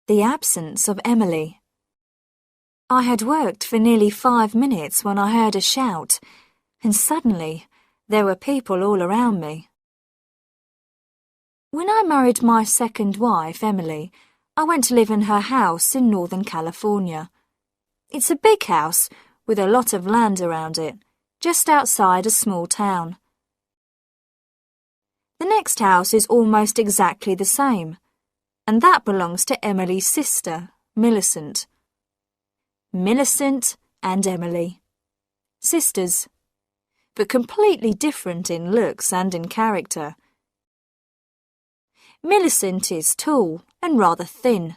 the absence of Emily. I had worked for nearly 5 minutes when I heard a shout, and suddenly there were people all around me. When I married my second wife, Emily, I went to live in her house in Northern California. It's a big house with a lot of land around it, just outside a small town. The next house is almost exactly the same, and that belongs to Emily's sister, Millicent. Millicent and Emily. Sisters, but completely different in looks and in character. Millicent is tall and rather thin.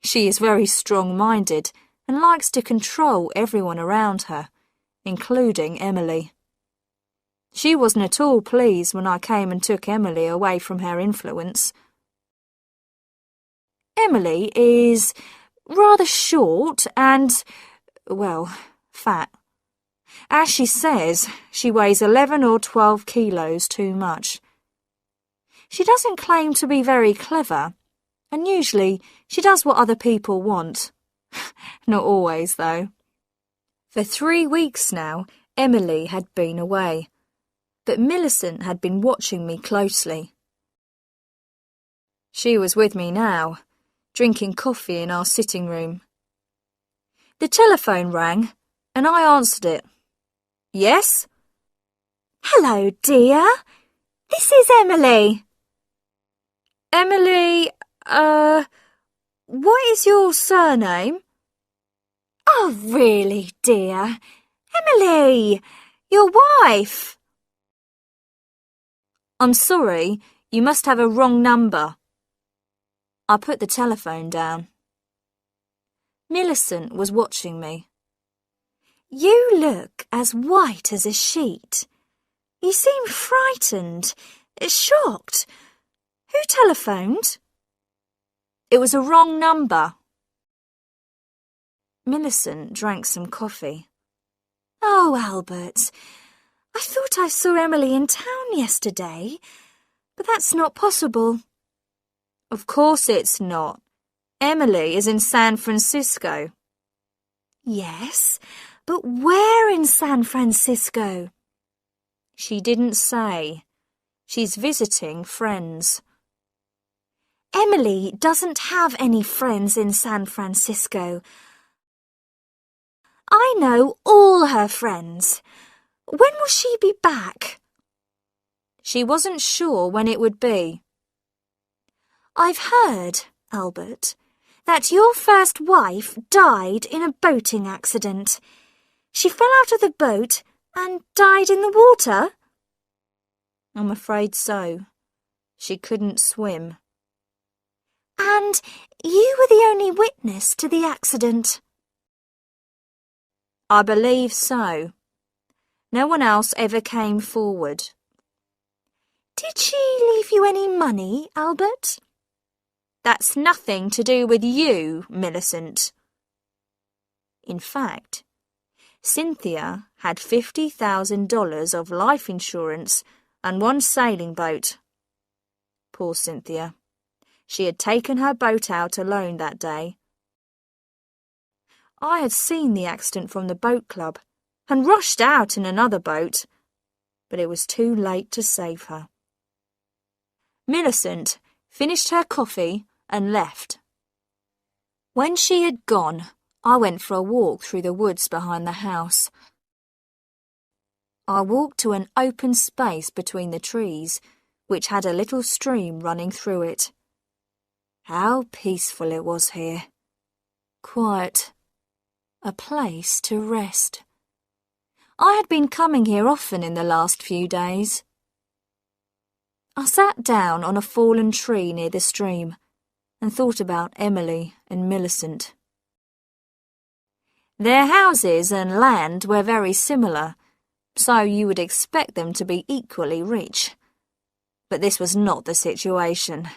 She is very strong-minded and likes to control everyone around her, including Emily. She wasn't at all pleased when I came and took Emily away from her influence. Emily is rather short and, well, fat. As she says, she weighs 11 or 12 kilos too much. She doesn't claim to be very clever, and usually she does what other people want. Not always, though. For 3 weeks now, Emily had been away, but Millicent had been watching me closely. She was with me now, drinking coffee in our sitting room. The telephone rang, and I answered it. Yes? Hello, dear. This is Emily. Emily, what is your surname? Oh, really, dear? Emily, your wife. I'm sorry, you must have a wrong number. I put the telephone down. Millicent was watching me. You look as white as a sheet. You seem frightened, shocked. Who telephoned? It was a wrong number. Millicent drank some coffee. Oh, Albert, I thought I saw Emily in town yesterday, but that's not possible. Of course it's not. Emily is in San Francisco. Yes, but where in San Francisco? She didn't say. She's visiting friends. Emily doesn't have any friends in San Francisco. I know all her friends. When will she be back? She wasn't sure when it would be. I've heard, Albert, that your first wife died in a boating accident. She fell out of the boat and died in the water? I'm afraid so. She couldn't swim. And you were the only witness to the accident? I believe so. No one else ever came forward. Did she leave you any money, Albert? That's nothing to do with you, Millicent. In fact, Cynthia had $50,000 of life insurance and 1 sailing boat. Poor Cynthia. She had taken her boat out alone that day. I had seen the accident from the boat club and rushed out in another boat, but it was too late to save her. Millicent finished her coffee and left. When she had gone, I went for a walk through the woods behind the house. I walked to an open space between the trees, which had a little stream running through it. How peaceful it was here. Quiet. A place to rest. I had been coming here often in the last few days. I sat down on a fallen tree near the stream and thought about Emily and Millicent. Their houses and land were very similar, so you would expect them to be equally rich. But this was not the situation,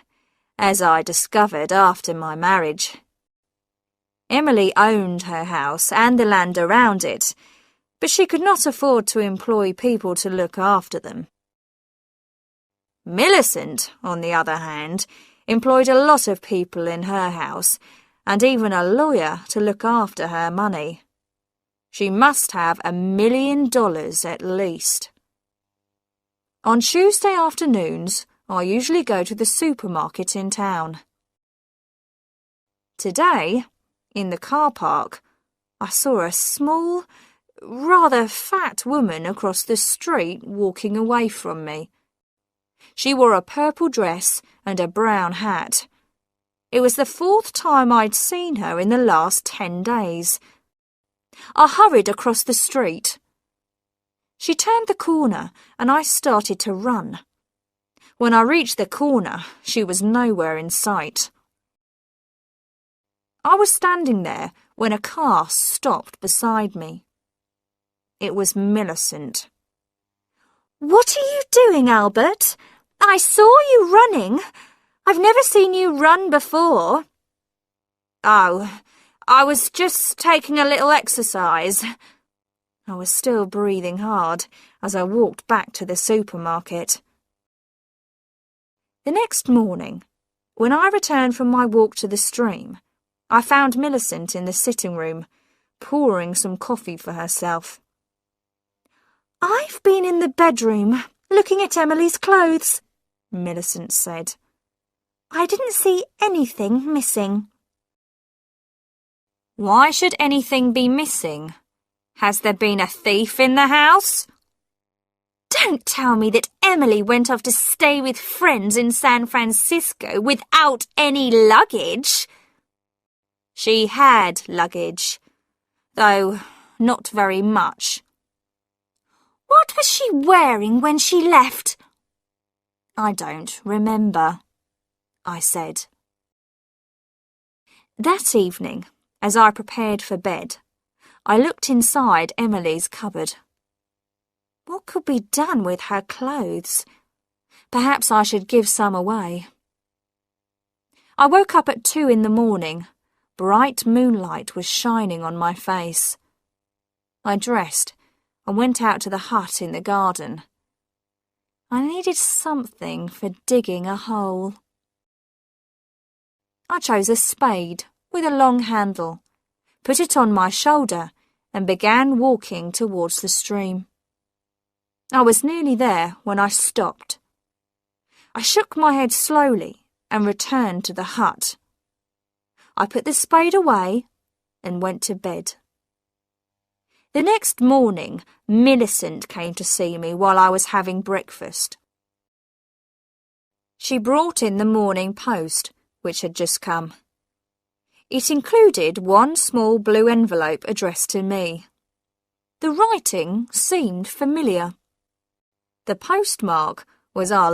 as I discovered after my marriage. Emily owned her house and the land around it, but she could not afford to employ people to look after them. Millicent, on the other hand, employed a lot of people in her house, and even a lawyer to look after her money. She must have $1 million at least. On Tuesday afternoons, I usually go to the supermarket in town. Today, in the car park, I saw a small, rather fat woman across the street walking away from me. She wore a purple dress and a brown hat. It was the 4th time I'd seen her in the last 10 days. I hurried across the street. She turned the corner and I started to run. When I reached the corner, she was nowhere in sight. I was standing there when a car stopped beside me. It was Millicent. "What are you doing, Albert? I saw you running. I've never seen you run before." "Oh, I was just taking a little exercise." I was still breathing hard as I walked back to the supermarket. The next morning, when I returned from my walk to the stream, I found Millicent in the sitting room, pouring some coffee for herself. "I've been in the bedroom, looking at Emily's clothes," Millicent said. "I didn't see anything missing." "Why should anything be missing? Has there been a thief in the house?" "Don't tell me that Emily went off to stay with friends in San Francisco without any luggage." She had luggage, though not very much. "What was she wearing when she left?" "I don't remember," I said. That evening, as I prepared for bed, I looked inside Emily's cupboard. What could be done with her clothes? Perhaps I should give some away. I woke up at 2 in the morning. Bright moonlight was shining on my face. I dressed and went out to the hut in the garden. I needed something for digging a hole. I chose a spade with a long handle, put it on my shoulder, and began walking towards the stream. I was nearly there when I stopped. I shook my head slowly and returned to the hut. I put the spade away and went to bed. The next morning, Millicent came to see me while I was having breakfast. She brought in the Morning Post, which had just come. It included one small blue envelope addressed to me. The writing seemed familiar. The postmark was our